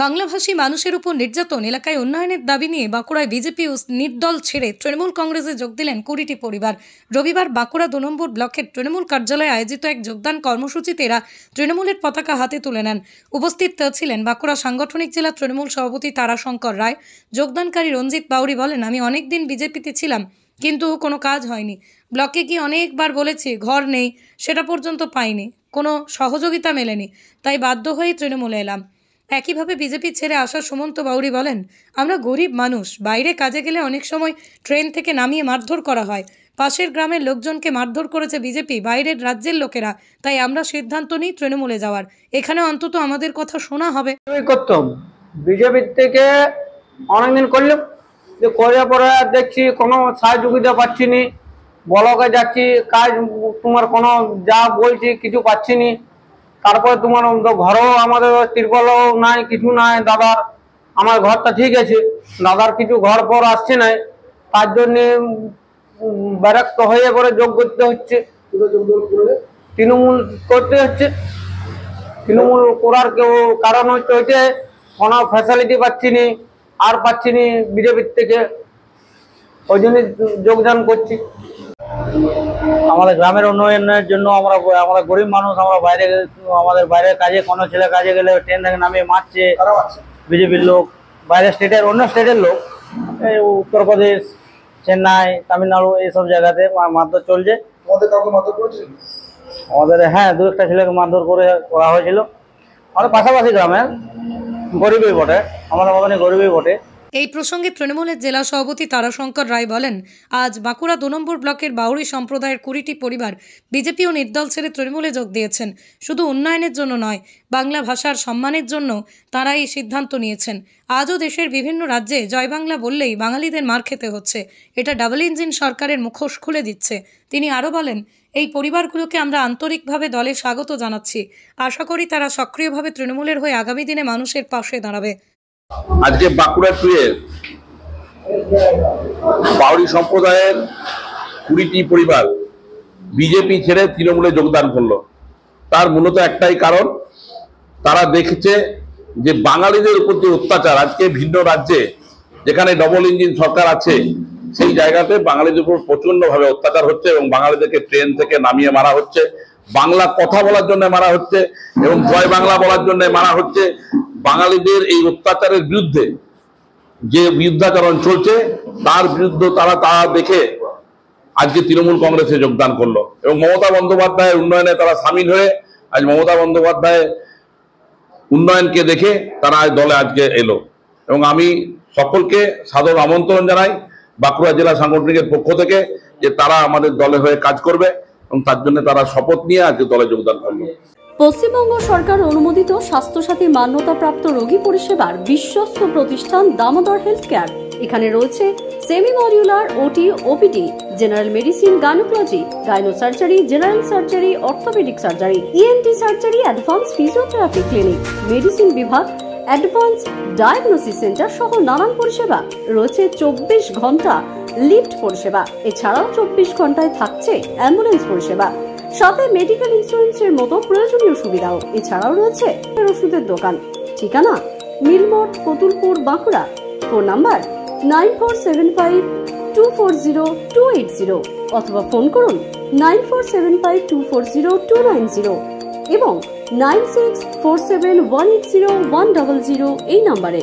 বাংলাভাষী মানুষের উপর নির্যাতন, এলাকায় উন্নয়নের দাবি নিয়ে বাঁকুড়ায় বিজেপি ও নির্দল ছেড়ে তৃণমূল কংগ্রেসে যোগ দিলেন 20টি পরিবার। রবিবার বাঁকুড়া 2 নম্বর ব্লকের তৃণমূল কার্যালয়ে আয়োজিত এক যোগদান কর্মসূচিতে এরা তৃণমূলের পতাকা হাতে তুলে নেন। উপস্থিত ছিলেন বাঁকুড়া সাংগঠনিক জেলা তৃণমূল সভাপতি তারাশঙ্কর রায়। যোগদানকারী রঞ্জিত বাউরি বলেন, আমি অনেকদিন বিজেপিতে ছিলাম, কিন্তু কোনো কাজ হয়নি। ব্লকে গিয়ে অনেকবার বলেছি ঘর নেই, সেটা পর্যন্ত পাইনি, কোনো সহযোগিতা মেলেনি, তাই বাধ্য হয়ে তৃণমূলে এলাম। একইভাবে বিজেপি ছেড়ে আসা সুমন্ত বাউরি বলেন, আমরা গরিব মানুষ, বাইরে কাজে গেলে অনেক সময় ট্রেন থেকে নামিয়ে মারধর করা হয়। পাশের গ্রামের লোকজনকে মারধর করেছে বিজেপি, বাইরের রাজ্যের লোকেরা, তাই আমরা সিদ্ধান্ত নিই তৃণমূলে যাওয়ার। এখানে অন্তত আমাদের কথা শোনা হবে। করতাম বিজেপি থেকে অনেকদিন করলাম, যে করার পরে দেখছি কোনো সহযোগিতা পাচ্ছি নি। ব্লকে যাচ্ছি, কাজ তোমার কোনো যা বলছি কিছু পাচ্ছি নি। তারপরে তোমার ঘরও আমাদের তিরপলও নাই, কিছু নাই। দাদার আমার ঘরটা ঠিক আছে, দাদার কিছু ঘর পর আসছে নাই, তার জন্য বিরক্ত হয়ে পরে যোগ করতে হচ্ছে, তৃণমূল করতে হচ্ছে। তৃণমূল করার কেউ কারণ হচ্ছে কোনো ফ্যাসিলিটি পাচ্ছি নি, আর পাচ্ছি নি বিজেপির থেকে, ওই জন্য যোগদান করছি। আমাদের গ্রামের উন্নয়নের জন্য আমরা গরিব মানুষ, আমরা আমাদের বাইরের কাজে, কোনো ছেলে কাজে গেলে ট্রেন থেকে নামিয়ে মারছে বিজেপির লোক, বাইরের স্টেটের, অন্য স্টেটের লোক, এই উত্তরপ্রদেশ, চেন্নাই, তামিলনাড়ু, এইসব জায়গাতে মারধর চলছে। আমাদের হ্যাঁ, 2-1টা ছেলেকে মারধর করা হয়েছিল। আমাদের পাশাপাশি গ্রামের গরিবই বটে, আমাদের মতনই গরিবই বটে। এই প্রসঙ্গে তৃণমূলের জেলা সভাপতি তারাশঙ্কর রায় বলেন, আজ বাঁকুড়া 2 নম্বর ব্লকের বাউরি সম্প্রদায়ের 20টি পরিবার বিজেপি ও নির্দল ছেড়ে তৃণমূলে যোগ দিয়েছেন। শুধু উন্নয়নের জন্য নয়, বাংলা ভাষার সম্মানের জন্য তারা এই সিদ্ধান্ত নিয়েছেন। আজও দেশের বিভিন্ন রাজ্যে জয় বাংলা বললেই বাঙালিদের মার খেতে হচ্ছে। এটা ডাবল ইঞ্জিন সরকারের মুখোশ খুলে দিচ্ছে। তিনি আরও বলেন, এই পরিবারগুলোকে আমরা আন্তরিকভাবে দলে স্বাগত জানাচ্ছি। আশা করি তারা সক্রিয়ভাবে তৃণমূলের হয়ে আগামী দিনে মানুষের পাশে দাঁড়াবে। আজকে বাঁকুড়া টুয়ের বাউরি সম্প্রদায়ের 20টি পরিবার বিজেপি ছেড়ে তৃণমূলে যোগদান করলো। তার মূলত একটাই কারণ, তারা দেখেছে যে বাঙালিদের উপর যে অত্যাচার আজকে ভিন্ন রাজ্যে, যেখানে ডবল ইঞ্জিন সরকার আছে, সেই জায়গাতে বাঙালিদের উপর প্রচন্ডভাবে অত্যাচার হচ্ছে এবং বাঙালিদেরকে ট্রেন থেকে নামিয়ে মারা হচ্ছে, বাংলা কথা বলার জন্য মারা হচ্ছে এবং জয় বাংলা বলার জন্য মারা হচ্ছে। বাঙালিদের এই অত্যাচারের বিরুদ্ধে যে বিরুদ্ধাচরণ চলছে, তার বিরুদ্ধে তারা দেখে আজকে তৃণমূল কংগ্রেসে যোগদান করলো এবং মমতা বন্দ্যোপাধ্যায়ের উন্নয়নে তারা সামিল হয়ে আজ মমতা বন্দ্যোপাধ্যায়ের উন্নয়নকে দেখে তারা দলে আজকে এলো। এবং আমি সকলকে সাদর আমন্ত্রণ জানাই বাঁকুড়া জেলা সাংগঠনিকের পক্ষ থেকে, যে তারা আমাদের দলে হয়ে কাজ করবে এবং তার জন্য তারা শপথ নিয়ে আজকে দলে যোগদান করলো। পশ্চিমবঙ্গ সরকার অনুমোদিত স্বাস্থ্যসাথী মান্যতাপ্রাপ্ত রোগী পরিষেবার বিশ্বস্ত প্রতিষ্ঠান দামোদর হেলথ কেয়ার। এখানে রয়েছে semi modular OT, OPD, general medicine, gynaecology, gynae surgery, general surgery, orthopaedic surgery, ENT surgery, advance physiotherapy clinic, medicine বিভাগ, অ্যাডভান্স ডায়াগনোসিস সেন্টার সহ নানান পরিষেবা রয়েছে। 24 ঘন্টা লিফট পরিষেবা, এছাড়াও 24 ঘন্টায় থাকছে অ্যাম্বুলেন্স পরিষেবা, সাথে মেডিকেল ইন্স্যুরেন্সের মতো প্রয়োজনীয় সুবিধাও। এছাড়াও রয়েছে ওষুধের দোকান। ঠিকানা মিলমোড়, কতুলপুর, বাঁকুড়া। ফোন নাম্বার 9475240280 অথবা ফোন করুন 9475240290 এবং 9647180100 এই নাম্বারে।